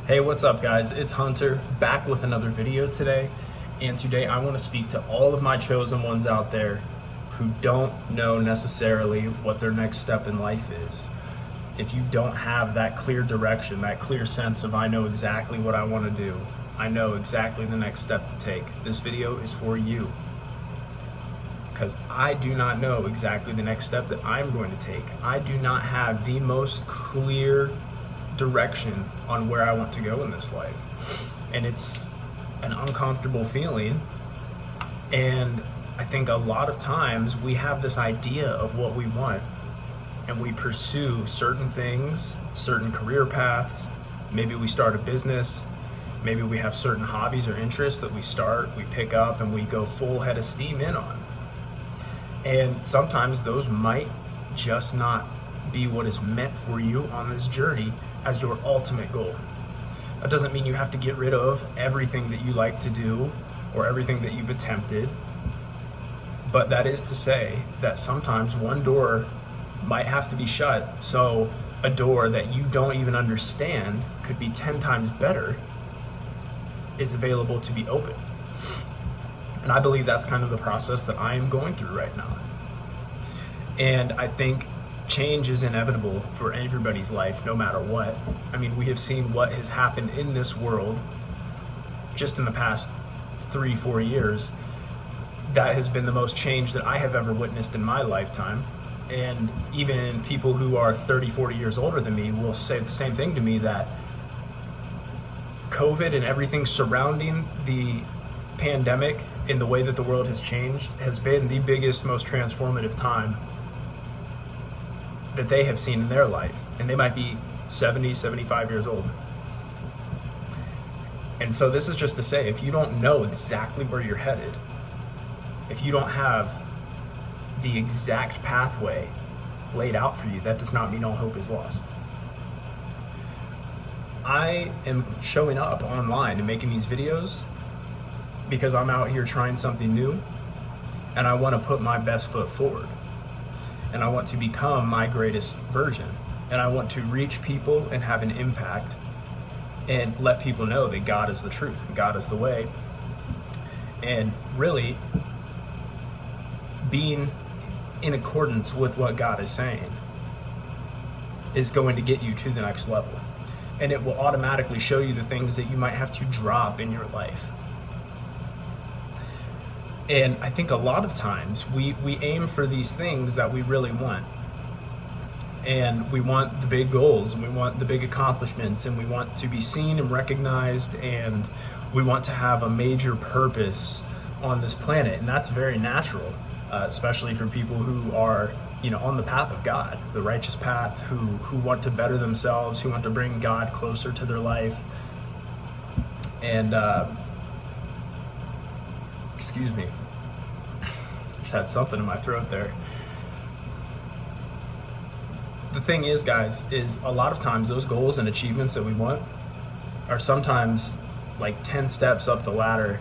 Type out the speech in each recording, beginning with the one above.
Hey, what's up guys? It's Hunter back with another video today. And today I want to speak to all of my chosen ones out there who don't know necessarily what their next step in life is. If you don't have that clear direction, that clear sense of I know exactly what I want to do, I know exactly the next step to take, this video is for you. Because I do not know exactly the next step that I'm going to take. I do not have the most clear direction on where I want to go in this life. And it's an uncomfortable feeling. And I think a lot of times we have this idea of what we want and we pursue certain things, certain career paths. Maybe we start a business. Maybe we have certain hobbies or interests that we pick up and we go full head of steam in on. And sometimes those might just not be what is meant for you on this journey as your ultimate goal. That doesn't mean you have to get rid of everything that you like to do or everything that you've attempted. But that is to say that sometimes one door might have to be shut, so a door that you don't even understand could be 10 times better is available to be opened. And I believe that's kind of the process that I am going through right now. And I think change is inevitable for everybody's life, no matter what. I mean, we have seen what has happened in this world just in the past 3-4 years. That has been the most change that I have ever witnessed in my lifetime. And even people who are 30-40 years older than me will say the same thing to me, that COVID and everything surrounding the pandemic in the way that the world has changed has been the biggest, most transformative time that they have seen in their life. And they might be 70, 75 years old. And so this is just to say, if you don't know exactly where you're headed, if you don't have the exact pathway laid out for you, that does not mean all hope is lost. I am showing up online and making these videos because I'm out here trying something new and I want to put my best foot forward. And I want to become my greatest version. And I want to reach people and have an impact and let people know that God is the truth and God is the way. And really being in accordance with what God is saying is going to get you to the next level. And it will automatically show you the things that you might have to drop in your life. And I think a lot of times we aim for these things that we really want. And we want the big goals, and we want the big accomplishments, and we want to be seen and recognized, and we want to have a major purpose on this planet. And that's very natural, especially for people who are, on the path of God, the righteous path, who want to better themselves, who want to bring God closer to their life. And excuse me, just had something in my throat there. The thing is, guys, is a lot of times those goals and achievements that we want are sometimes like 10 steps up the ladder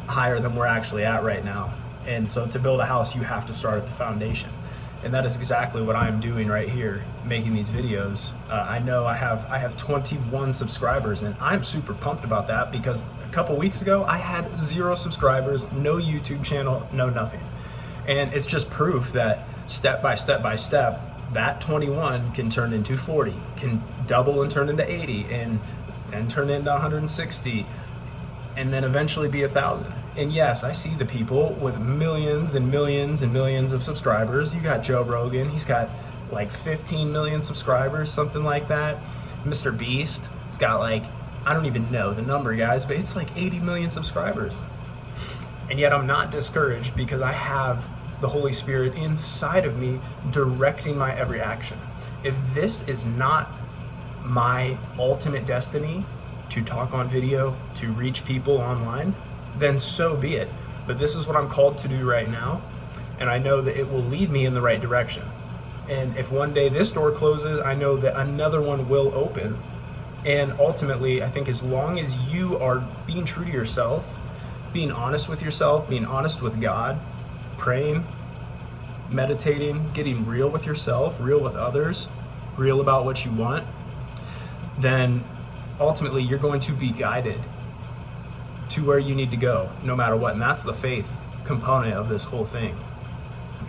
higher than we're actually at right now. And so to build a house, you have to start at the foundation. And that is exactly what I'm doing right here, making these videos. I know I have 21 subscribers, and I'm super pumped about that because a couple weeks ago I had 0 subscribers, no YouTube channel, no nothing. And it's just proof that step by step by step, that 21 can turn into 40, can double and turn into 80, and then turn into 160, and then eventually be 1,000. And yes, I see the people with millions and millions and millions of subscribers. You got Joe Rogan, he's got like 15 million subscribers, something like that. Mr. Beast, he's got like, I don't even know the number, guys, but it's like 80 million subscribers. And yet I'm not discouraged because I have the Holy Spirit inside of me directing my every action. If this is not my ultimate destiny, to talk on video, to reach people online, then so be it. But this is what I'm called to do right now, and I know that it will lead me in the right direction. And if one day this door closes, I know that another one will open. And ultimately, I think as long as you are being true to yourself, being honest with yourself, being honest with God, praying, meditating, getting real with yourself, real with others, real about what you want, then ultimately you're going to be guided to where you need to go, no matter what. And that's the faith component of this whole thing,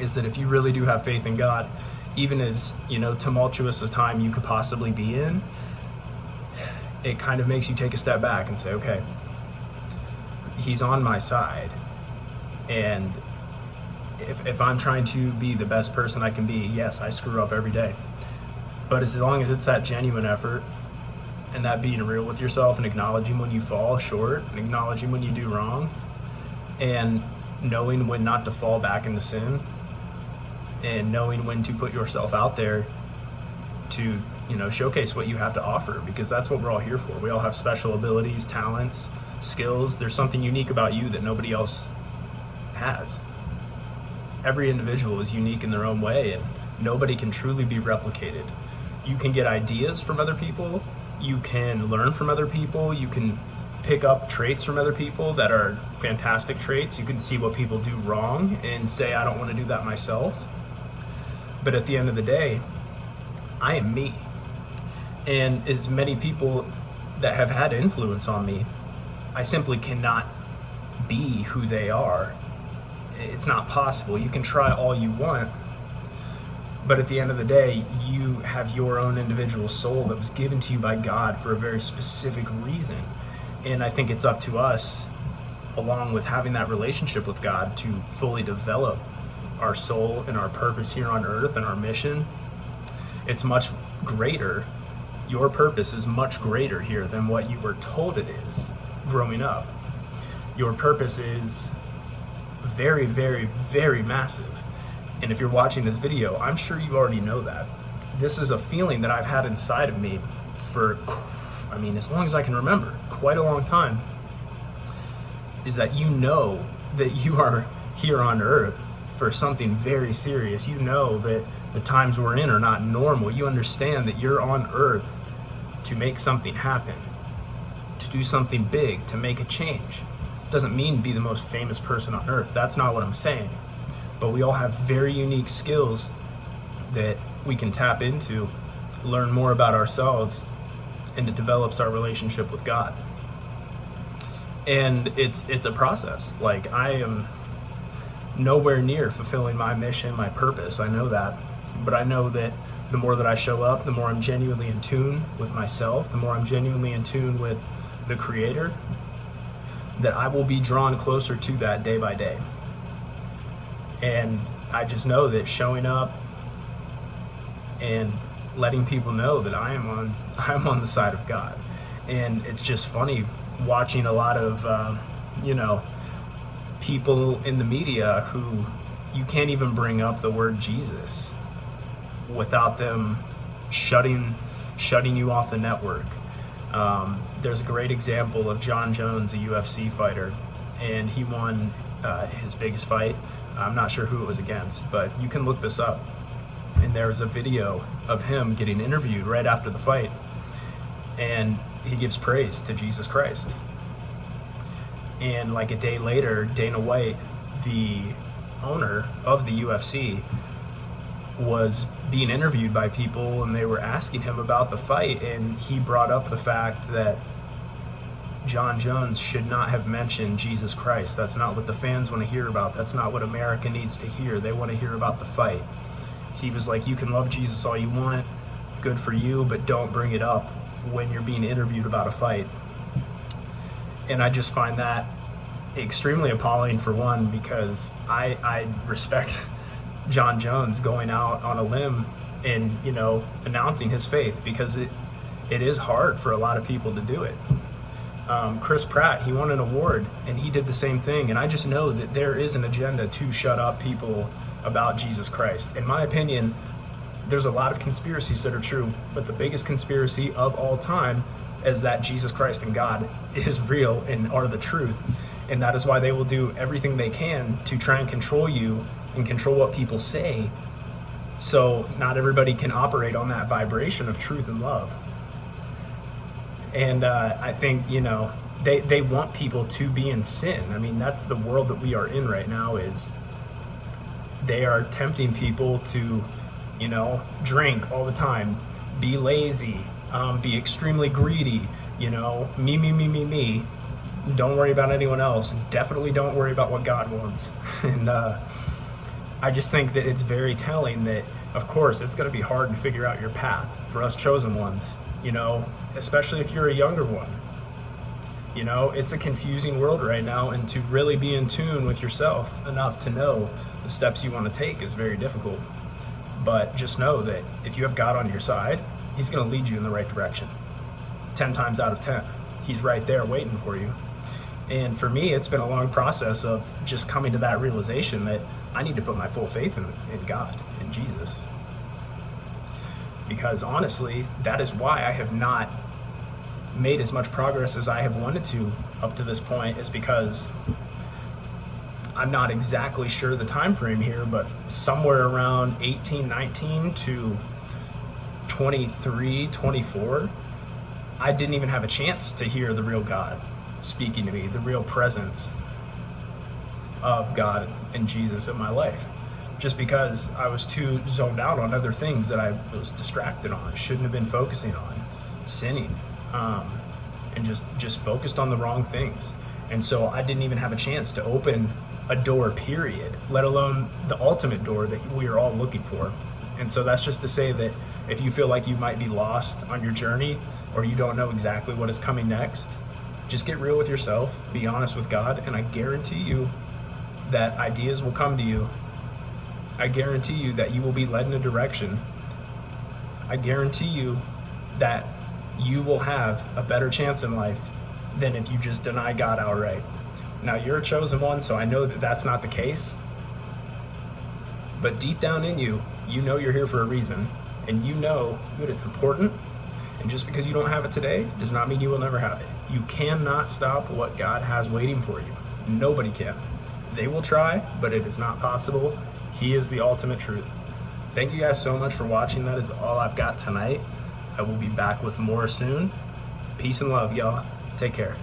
is that if you really do have faith in God, even as, tumultuous a time you could possibly be in, it kind of makes you take a step back and say, okay, he's on my side. And if I'm trying to be the best person I can be, yes, I screw up every day. But as long as it's that genuine effort and that being real with yourself and acknowledging when you fall short and acknowledging when you do wrong and knowing when not to fall back into sin and knowing when to put yourself out there to, showcase what you have to offer, because that's what we're all here for. We all have special abilities, talents, skills. There's something unique about you that nobody else has. Every individual is unique in their own way, and nobody can truly be replicated. You can get ideas from other people, you can learn from other people, you can pick up traits from other people that are fantastic traits. You can see what people do wrong and say, I don't want to do that myself. But at the end of the day, I am me. And as many people that have had influence on me, I simply cannot be who they are. It's not possible. You can try all you want, but at the end of the day, you have your own individual soul that was given to you by God for a very specific reason. And I think it's up to us, along with having that relationship with God, to fully develop our soul and our purpose here on earth and our mission. It's much greater. Your purpose is much greater here than what you were told it is growing up. Your purpose is very, very, very massive. And if you're watching this video, I'm sure you already know that. This is a feeling that I've had inside of me for, as long as I can remember, quite a long time, is that that you are here on earth for something very serious. You know that the times we're in are not normal. You understand that you're on earth to make something happen, to do something big, to make a change. Doesn't mean be the most famous person on earth. That's not what I'm saying. But we all have very unique skills that we can tap into, learn more about ourselves, and it develops our relationship with God. And it's a process. Like, I am nowhere near fulfilling my mission, my purpose. I know that. But I know that the more that I show up, the more I'm genuinely in tune with myself, the more I'm genuinely in tune with the Creator, that I will be drawn closer to that day by day. And I just know that showing up and letting people know that I'm on the side of God. And it's just funny watching a lot of people in the media who you can't even bring up the word Jesus without them shutting you off the network. There's a great example of John Jones, a UFC fighter, and he won his biggest fight. I'm not sure who it was against, but you can look this up. And there was a video of him getting interviewed right after the fight, and he gives praise to Jesus Christ. And like a day later, Dana White, the owner of the UFC, was being interviewed by people, and they were asking him about the fight, and he brought up the fact that John Jones should not have mentioned Jesus Christ. That's not what the fans want to hear about. That's not what America needs to hear. They want to hear about the fight. He was like, you can love Jesus all you want, good for you, but don't bring it up when you're being interviewed about a fight. And I just find that extremely appalling, for one, because I respect John Jones going out on a limb and, announcing his faith, because it is hard for a lot of people to do it. Chris Pratt, he won an award and he did the same thing. And I just know that there is an agenda to shut up people about Jesus Christ. In my opinion, there's a lot of conspiracies that are true, but the biggest conspiracy of all time is that Jesus Christ and God is real and are the truth. And that is why they will do everything they can to try and control you and control what people say, so not everybody can operate on that vibration of truth and love. And I think, they want people to be in sin. I mean, that's the world that we are in right now. Is they are tempting people to, drink all the time, be lazy, be extremely greedy, me. Don't worry about anyone else. Definitely don't worry about what God wants. And I just think that it's very telling that, of course, it's going to be hard to figure out your path for us chosen ones, especially if you're a younger one. It's a confusing world right now, and to really be in tune with yourself enough to know the steps you want to take is very difficult. But just know that if you have God on your side, He's going to lead you in the right direction. 10 times out of 10, He's right there waiting for you. And for me, it's been a long process of just coming to that realization that I need to put my full faith in God, in Jesus. Because honestly, that is why I have not made as much progress as I have wanted to up to this point, is because I'm not exactly sure the time frame here, but somewhere around 18, 19 to 23, 24, I didn't even have a chance to hear the real God speaking to me, the real presence of God and Jesus in my life, just because I was too zoned out on other things that I was distracted on, shouldn't have been focusing on, sinning, and just focused on the wrong things. And so I didn't even have a chance to open a door, period, let alone the ultimate door that we are all looking for. And so that's just to say that if you feel like you might be lost on your journey, or you don't know exactly what is coming next, just get real with yourself, be honest with God, and I guarantee you that ideas will come to you. I guarantee you that you will be led in a direction. I guarantee you that you will have a better chance in life than if you just deny God outright. Now, you're a chosen one, so I know that that's not the case. But deep down in you, you know you're here for a reason, and you know that it's important. And just because you don't have it today does not mean you will never have it. You cannot stop what God has waiting for you. Nobody can. They will try, but it is not possible. He is the ultimate truth. Thank you guys so much for watching. That is all I've got tonight. I will be back with more soon. Peace and love, y'all. Take care.